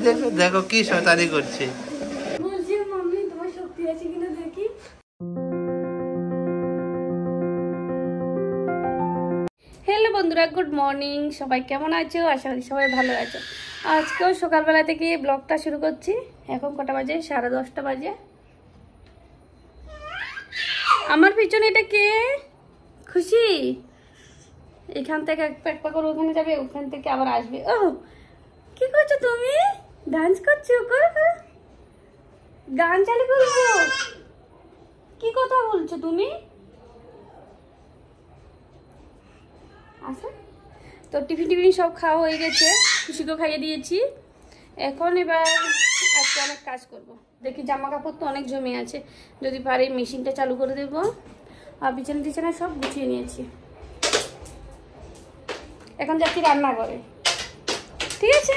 দেখো দেখো কি শয়তানি করছে। হ্যালো বন্ধুরা, গুড মর্নিং। সবাই কেমন আছো? আশা করি সবাই ভালো আছো। আজকেও সকালবেলা থেকে ব্লগটা শুরু করছি। এখন কটা বাজে? 10:30 বাজে। আমার পিছনে এটা কে? খুশি। এখান থেকে এক পা করে ওখানে যাবে, ওখান থেকে আবার আসবে। ও কি করছো তুমি? ডান্স করছো? করো করো, গান চালু করবো। কি কথা বলছো তুমি? আসো। তো টিফিন সব খাওয়া হয়ে গেছে, খুশিকেও খাইয়ে দিয়েছি। এখন এবার আজকে অনেক কাজ করব। দেখি জামা কাপড় তো অনেক জমে আছে, যদি পারি মেশিনটা চালু করে দেবো। আর বিছানা সব গুছিয়ে নিয়েছি। এখন যাচ্ছি রান্না করে। ঠিক আছে,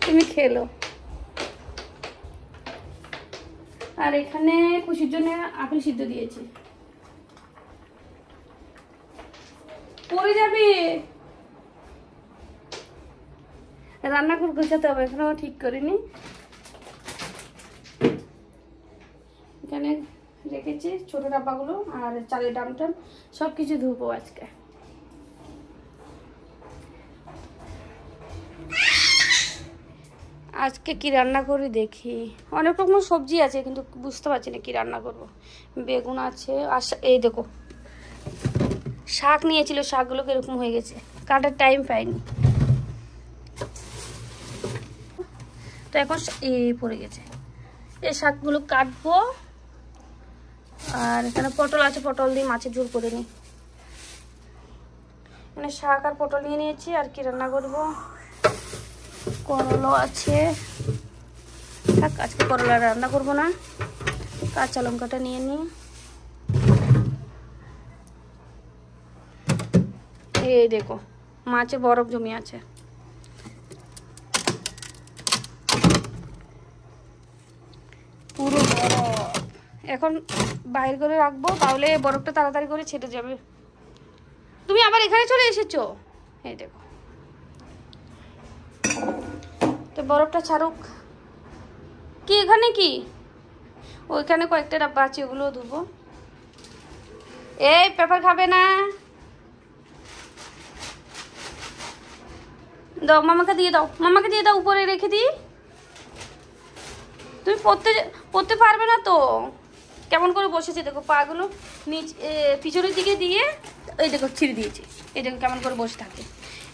তুমি খেলো। আর এখানে খুশির জন্য আপেল সিদ্ধ দিয়েছি। পড়ে যাবে। রান্না করে গোছাতে হবে, এখনো ঠিক করিনি। এখানে রেখেছি ছোট ডাব্বাগুলো আর চালের ডামটাম সব কিছু ধুবো আজকে। আজকে কি রান্না করি দেখি। অনেক রকম সবজি আছে কিন্তু বুঝতে পারছি না কি রান্না করব। বেগুন আছে আর এই দেখো শাক নিয়েছিল, শাকগুলো কিরকম হয়ে গেছে, কাটার টাইম পাইনি। তো এখন এই পড়ে গেছে, এই শাকগুলো কাটবো। আর এখানে পটল আছে, পটল দিয়ে মাছের ঝোল করে নিই। এখানে শাক আর পটল নিয়ে নিয়েছি। আর কি রান্না করব, করলা আছে। থাক, আজকে করলা রান্না করব না। কাঁচা লঙ্কাটা নিয়ে নিই। এই দেখো মাছে বরফ জমে আছে। পুরো বরফ। এখন বাইরে করে রাখবো, তাহলে বরফটা তাড়াতাড়ি করে ছেটে যাবে। তুমি আবার এখানে চলে এসেছো। এই দেখো, তো বরফটা ছাড়ুক। কি এখানে কি ওইখানে কয়েকটা ডাব্বা আছে, ওগুলো ধুবো। এই পেপার খাবে না? দাও, মামাকে দিয়ে দাও, মামাকে দিয়ে দাও, উপরে রেখে দিই। তুমি পড়তে পারবে না তো। কেমন করে বসেছে দেখো, পাগুলো নিচে পিছনের দিকে দিয়ে, এই দেখো ছিঁড়ে দিয়েছে। এই দেখো কেমন করে বসে থাকে,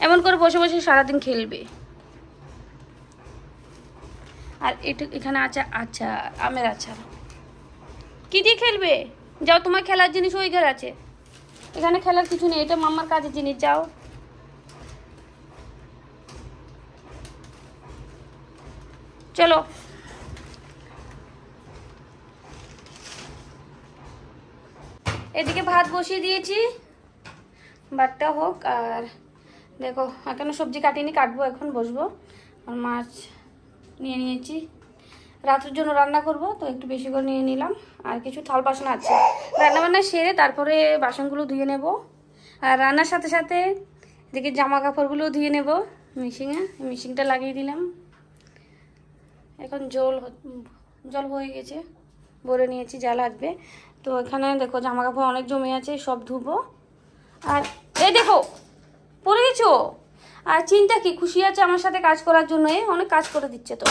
এমন করে বসে বসে সারাদিন খেলবে। আর এটা এখানে আছে আচার, আমের আচার। কি দিয়ে খেলবে? যাও, তোমার খেলার জিনিস ওই ঘর আছে, এখানে খেলার কিছু নেই। এটা মাম্মার কাজের জিনিস, যাও। চলো। এদিকে ভাত বসিয়ে দিয়েছি, ভাতটা হোক। আর দেখো এখনো সবজি কাটিনি, কাটবো এখন, বসবো। আর মাছ নিয়ে নিয়েছি, রাতের জন্য রান্না করব, তো একটু বেশি করে নিয়ে নিলাম। আর কিছু থাল বাসন আছে, রান্নাবান্না সেরে তারপরে বাসনগুলো ধুয়ে নেব। আর রান্নার সাথে সাথে এদিকে জামা কাপড়গুলো ধুয়ে নেব মেশিনে। মেশিনটা লাগিয়ে দিলাম। এখন জল হয়ে গেছে, ভরে নিয়েছি, যা লাগবে। তো এখানে দেখো জামা কাপড় অনেক জমে আছে, সব ধুবো। আর এই দেখো পড়ে গেছো। আর চিন্তা কি, খুশি আছে আমার সাথে কাজ করার জন্য, অনেক কাজ করে দিচ্ছে। তো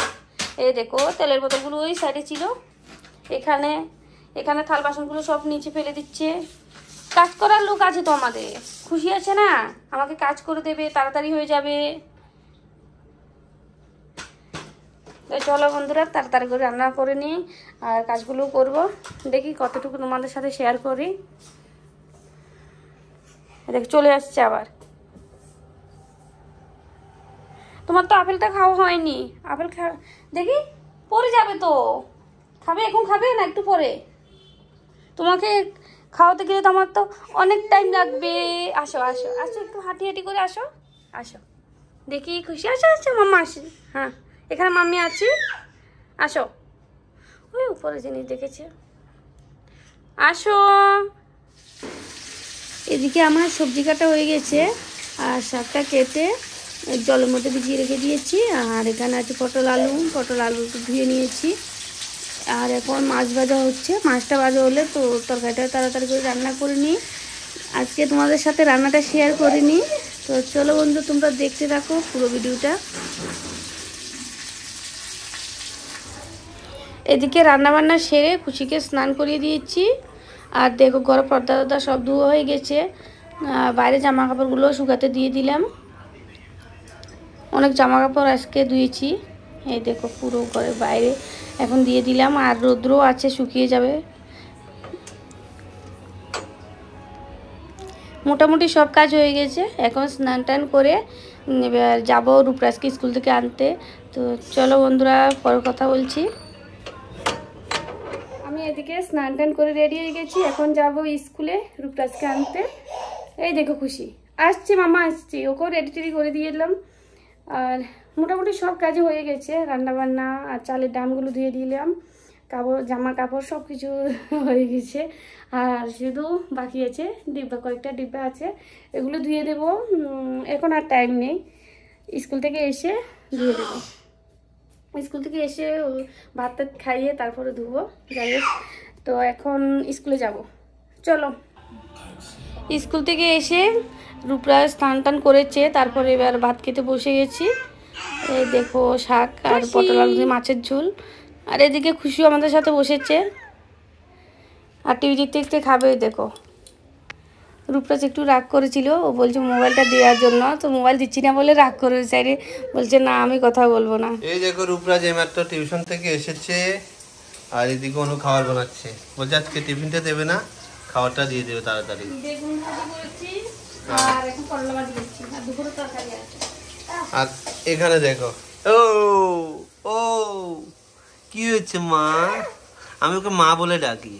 এই দেখো তেলের বোতলগুলো ওই সাইডে ছিল, এখানে থাল বাসনগুলো সব নিচে ফেলে দিচ্ছে। কাজ করার লোক আছে তো আমাদের, খুশি আছে না, আমাকে কাজ করে দেবে, তাড়াতাড়ি হয়ে যাবে। চলো বন্ধুরা, তাড়াতাড়ি করে রান্না করে নিই আর কাজগুলো করব। দেখি কতটুকু তোমাদের সাথে শেয়ার করি। দেখ চলে আসছে আবার। তোমার তো আপেলটা খাওয়া হয়নি, আপেল দেখি পড়ে যাবে তো। খাবে এখন, খাবে না একটু পরে? তোমাকে খাওয়াতে গেলে তো আমার তো অনেক টাইম লাগবে। আসো আসো আসো, একটু হাঁটি হাঁটি করে আসো। আসো দেখি খুশি, আসো আসো, মাম্মা আসি। হ্যাঁ এখানে মাম্মি আছে, আসো। ওই উপরে জিনিস দেখেছে, আসো। এদিকে আমার সবজি কাটা হয়ে গেছে, আর শাকটা কেটে জলের মধ্যে ভিজিয়ে রেখে দিয়েছি। আর এখানে আছে পটল আলু ধুয়ে নিয়েছি। আর এখন মাছ ভাজা হচ্ছে, মাছটা ভাজা হলে তো তরকারিটা তাড়াতাড়ি করে রান্না করে নিই। আজকে তোমাদের সাথে রান্নাটা শেয়ার করিনি, তো চলো বন্ধু তোমরা দেখতে থাকো পুরো ভিডিওটা। এদিকে রান্নাবান্না সেরে খুশিকে স্নান করিয়ে দিয়েছি। আর দেখো ঘরে পর্দা সব ধোয়া হয়ে গেছে, বাইরে জামা কাপড়গুলো শুকাতে দিয়ে দিলাম। অনেক জামা কাপড় আজকে ধুয়েছি, এই দেখো পুরো ঘরের বাইরে এখন দিয়ে দিলাম। আর রৌদ্রও আছে, শুকিয়ে যাবে। মোটামুটি সব কাজ হয়ে গেছে, এখন স্নান টান করে এবার যাবো রূপরাজকে স্কুল থেকে আনতে। তো চলো বন্ধুরা পরে কথা বলছি। আমি এদিকে স্নান টান করে রেডি হয়ে গেছি, এখন যাব স্কুলে রূপরাজকে আনতে। এই দেখো খুশি আসছে, মামা আসছে, ওকেও রেডি করে দিয়ে দিলাম। আর মোটামুটি সব কাজে হয়ে গেছে, রান্নাবান্না আর চালের ডামগুলো ধুয়ে দিলাম, জামা কাপড় সব কিছু হয়ে গেছে। আর শুধু বাকি আছে কয়েকটা ডিব্বা আছে, এগুলো ধুয়ে দেবো। এখন আর টাইম নেই, স্কুল থেকে এসে ধুয়ে দেবো। স্কুল থেকে এসে ভাত খাইয়ে তারপরে ধুবো। যাই হোক, তো এখন স্কুলে যাব, চলো। স্কুল থেকে এসে রূপরাজ স্নান টান করেছে, তারপরে এবার ভাত খেতে বসে গেছি। এই দেখো শাক আর পটল আলু দিয়ে মাছের ঝোল। আর এদিকে খুশিও আমাদের সাথে বসেছে আর টিভি দেখতে দেখতে খাবে। দেখো রূপরাজ একটু রাগ করেছিল, ও বলছে মোবাইলটা দেওয়ার জন্য, তো মোবাইল দিচ্ছি না বলে রাগ করে সাইডে বলছে না আমি কথা বলবো না। এই দেখো রূপরাজ এইমাত্র টিউশন থেকে এসেছে, আর এদিকে অনু খাবার বানাচ্ছে। বলছে আজকে টিফিনটা দেবে না, খাবারটা দিয়ে দেবে তাড়াতাড়ি। বেগুন ভাজি করেছি আর এখন করলা ভাজি করেছি, আর দুপুরে তরকারি আছে। আর এখানে দেখো, ও ও কি হয়েছে মা, আমি ওকে মা বলে ডাকি,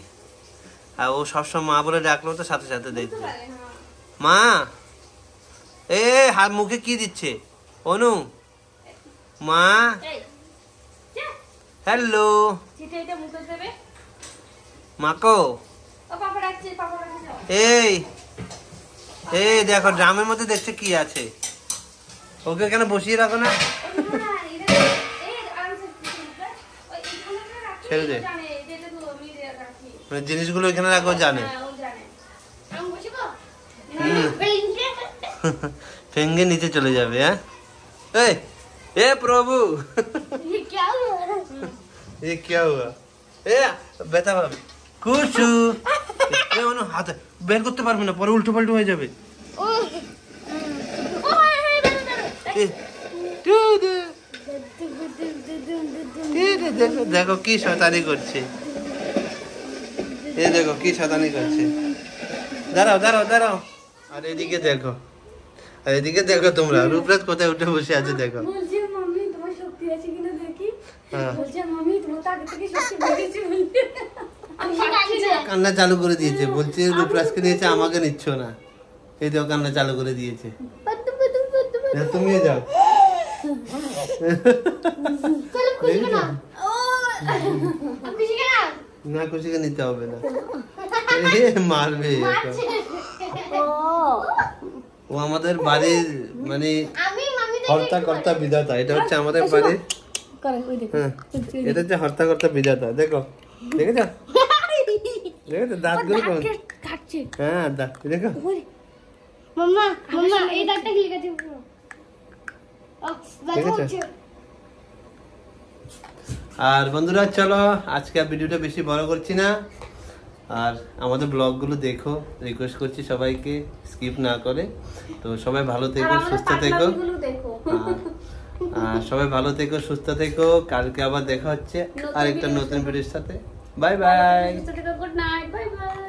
আর ও সবসময় মা বলে ডাকলো তো সাথে সাথে দেখবে মা। এ হাত মুখে কি দিচ্ছে অনু, মা হ্যালো মাকো। এই এই দেখো ড্রামের মধ্যে দেখছে কি আছে, ওকে কেন বসিয়ে রাখো না, ছেড়ে দে, মানে জিনিসগুলো এখানে রাখো জানে। ফেঙ্গে নিচে চলে যাবে। হ্যাঁ এ প্রভু ये क्या हुआ, এ ব্যথা পাবে কুচু, হাতে বের করতে পারবে না, পরে উল্টো পাল্টো হয়ে যাবে। দেখো দেখো কি শয়তানি করছে, এই দেখো কি শয়তানি করছে। দাঁড়াও দাঁড়াও দাঁড়াও। আর এদিকে দেখো, আর এদিকে দেখো তোমরা রূপরাজ কোথায় উঠে বসে আছে দেখো। কান্না চালু করে দিয়েছে, বলছে রূপরাজকে নিয়েছে আমাকে নিচ্ছ না। এই দেখো কান্না চালু করে দিয়েছে, তুমিও যাও। না খুশিকে নিতে হবে না, মারবে। ও আমাদের বাড়ির মানে হর্তা কর্তা বিধাতা, এটা হচ্ছে আমাদের বাড়ির, এটা হচ্ছে হর্তা কর্তা বিধাতা। দেখো দেখেছো দেখেছো দাঁত গুলো কেমন, হ্যাঁ দাঁত দেখো। আর বন্ধুরা চলো আজকে ভিডিওটা বেশি বড় করছি না, আর আমাদের ব্লগগুলো দেখো, রিকোয়েস্ট করছি সবাইকে স্কিপ না করে। তো সবাই ভালো থেকো, সুস্থ থেকো, সবাই ভালো থেকো, সুস্থ থেকো। কালকে আবার দেখা হচ্ছে আরেকটা নতুন ভিডিওর সাথে। Bye bye, good night, bye bye.